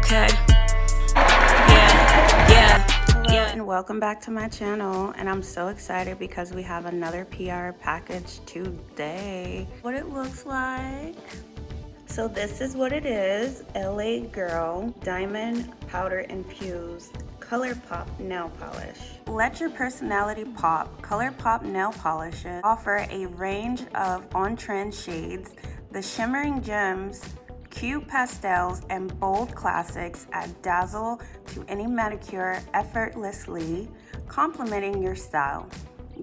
Okay. Yeah. Hello and welcome back to my channel, and I'm so excited because we have another PR package today. What it looks like. So this is what it is. LA Girl Diamond Powder Infused Color Pop Nail Polish. Let your personality pop. Color Pop nail polishes offer a range of on-trend shades. The shimmering gems, cute pastels, and bold classics add dazzle to any manicure effortlessly, complementing your style.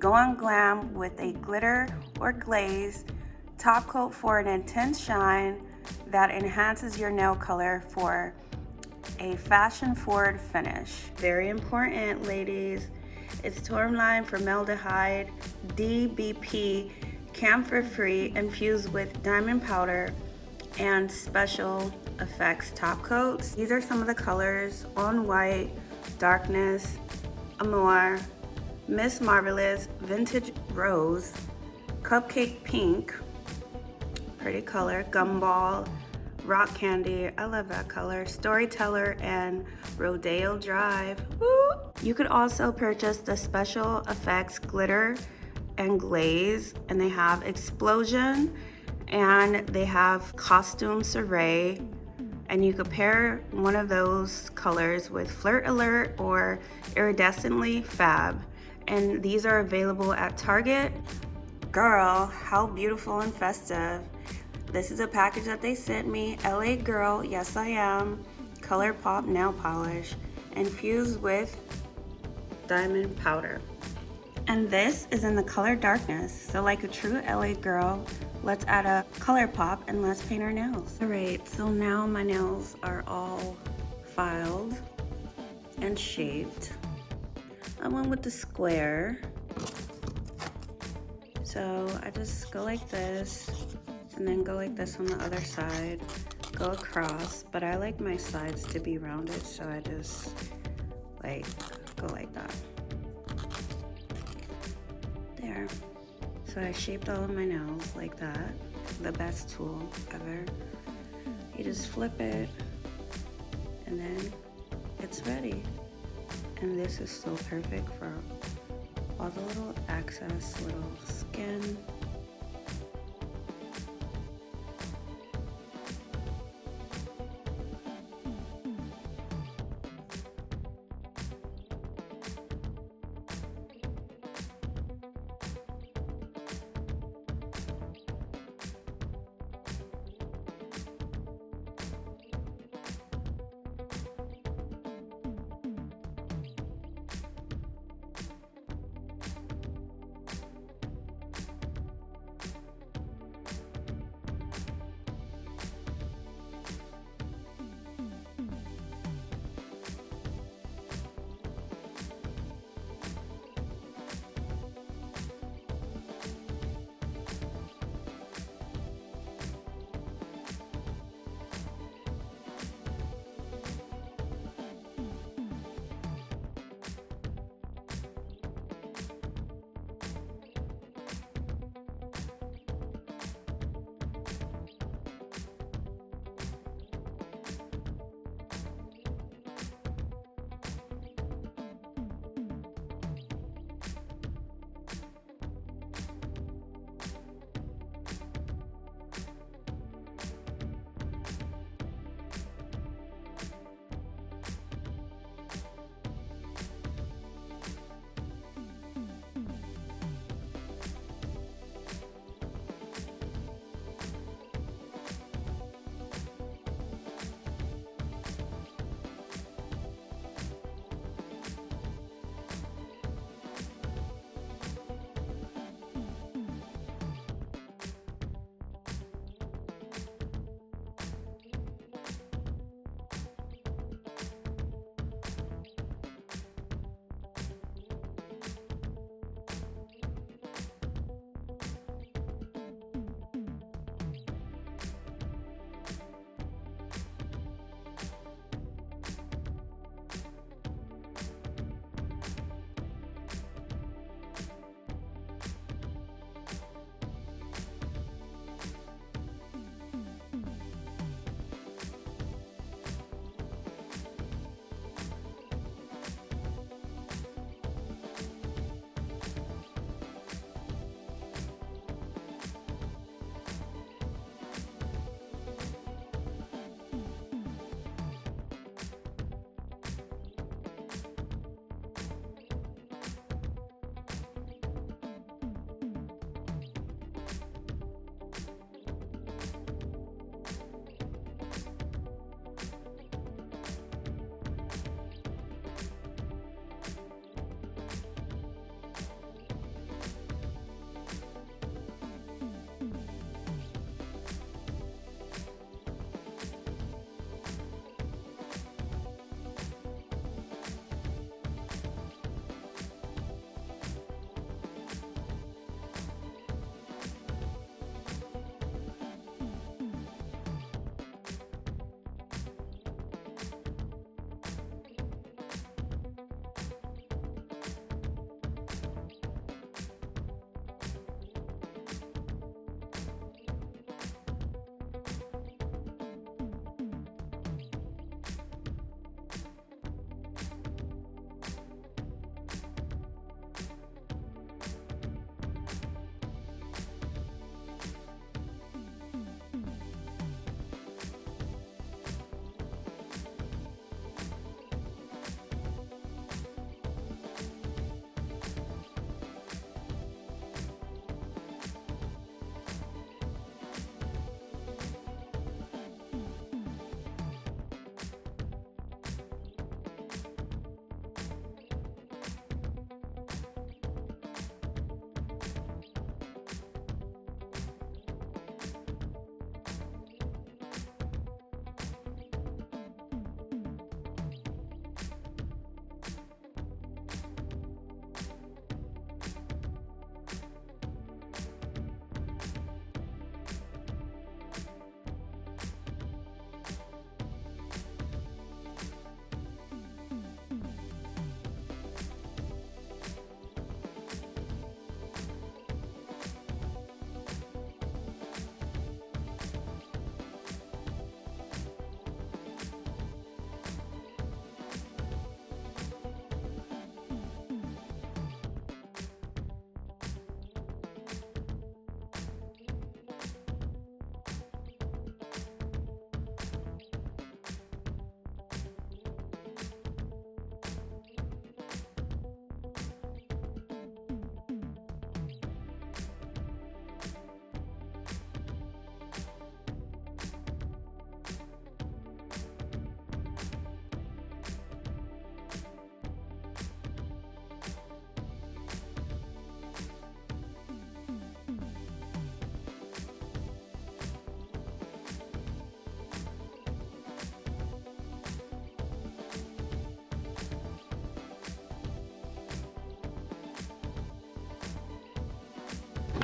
Go on glam with a glitter or glaze top coat for an intense shine that enhances your nail color for a fashion-forward finish. Very important, ladies. It's tourmaline, formaldehyde, DBP, camphor-free, infused with diamond powder and special effects top coats. These are some of the colors: On White, Darkness, Amour, Miss Marvelous, Vintage Rose, Cupcake Pink, pretty color, Gumball, Rock Candy, I love that color, Storyteller, and Rodeo Drive. Woo! You could also purchase the special effects glitter and glaze, and they have Explosion, and they have Costume Soiree, and you could pair one of those colors with Flirt Alert or Iridescently Fab, and these are available at Target. Girl, how beautiful and festive. This is a package that they sent me. LA Girl, yes I am, Color Pop nail polish infused with diamond powder. And this is in the color Darkness. So like a true LA girl, let's add a color pop and let's paint our nails. All right, so now my nails are all filed and shaped. I went with the square. So I just go like this and then go like this on the other side, go across, but I like my sides to be rounded, so I just like go like that. There. So I shaped all of my nails like that. The best tool ever. You just flip it and then it's ready. And this is so perfect for all the little excess little skin.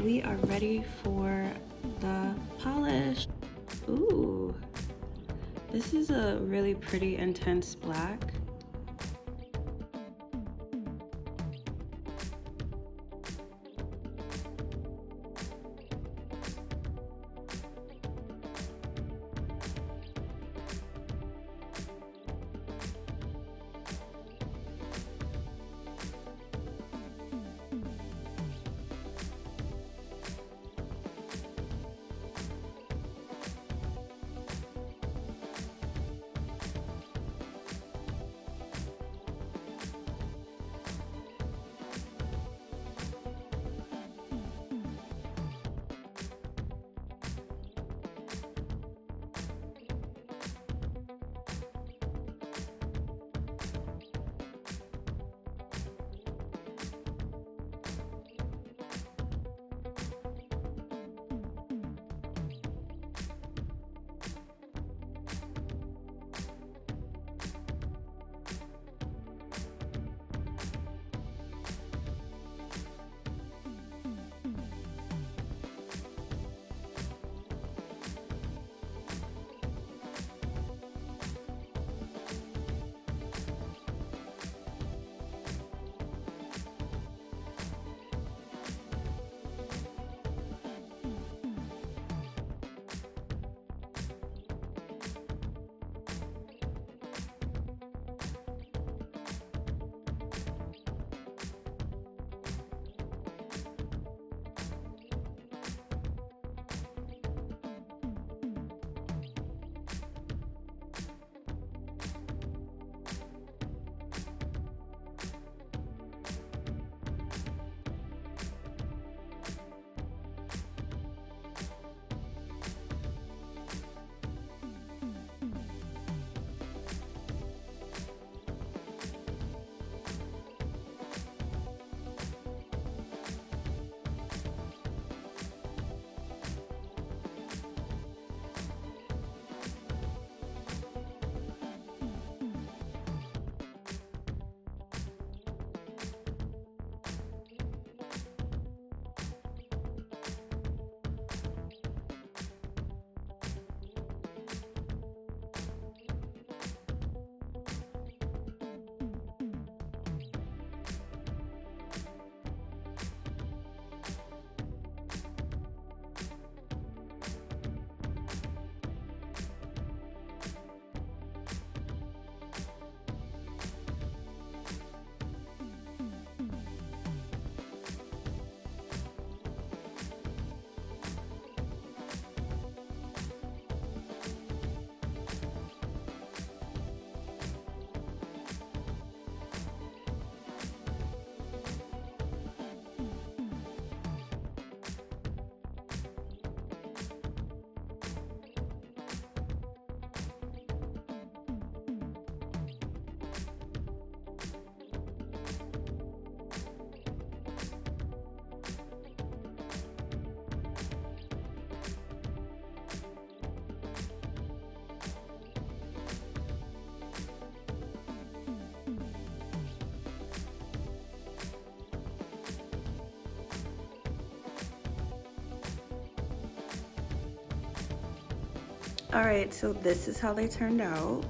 we are ready for the polish. Ooh, this is a really pretty intense black. All right, so this is how they turned out.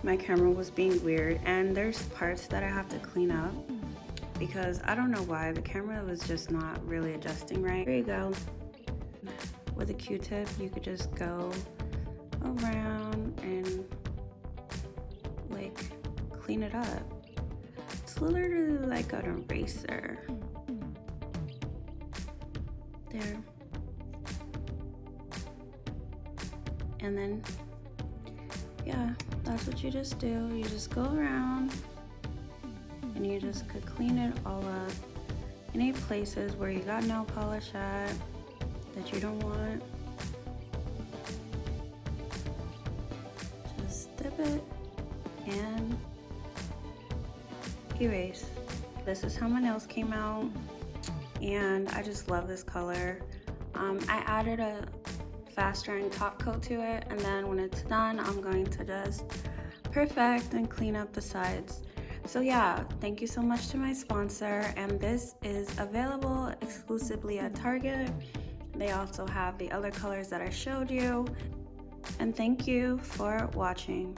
My camera was being weird, and there's parts that I have to clean up because I don't know why the camera was just not really adjusting right. There you go. With a Q-tip, you could just go around and like clean it up. It's literally like an eraser. There. And then, yeah, that's what you just do. You just go around and you just could clean it all up. Any places where you got nail polish at that you don't want, just dip it and erase. This is how my nails came out, and I just love this color. I added a fast drying top coat to it, and then when it's done, I'm going to just perfect and clean up the sides. So yeah, thank you so much to my sponsor, and this is available exclusively at Target. They also have the other colors that I showed you. And thank you for watching.